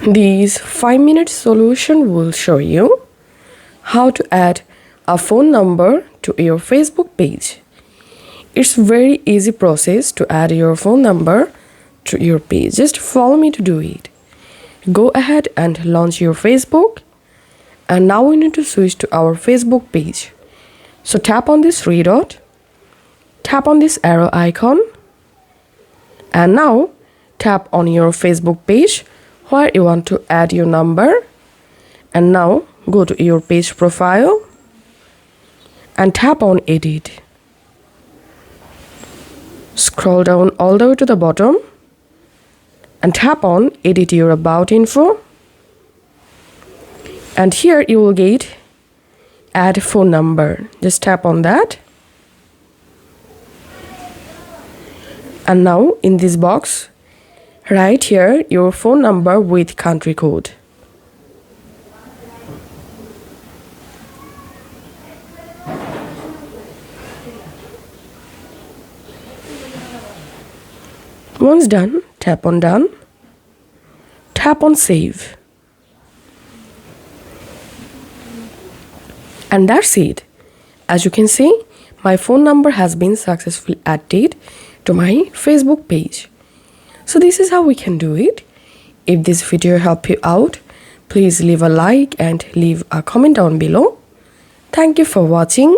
This 5-minute solution will show you how to add a phone number to your Facebook page. It's very easy process to add your phone number to your page. Just follow me to do it. Go ahead and launch your Facebook. And now we need to switch to our Facebook page. So tap on this three dot, tap on this arrow icon, and now tap on your Facebook page where you want to add your number. And now go to your page profile and tap on edit. Scroll down all the way to the bottom and tap on edit your about info. And here you will get add phone number. Just tap on that. And now in this box, write here your phone number with country code. Once done, tap on done. Tap on save. And that's it. As you can see, my phone number has been successfully added to my Facebook page. So this is how we can do it. If this video helped you out, please leave a like and leave a comment down below. Thank you for watching.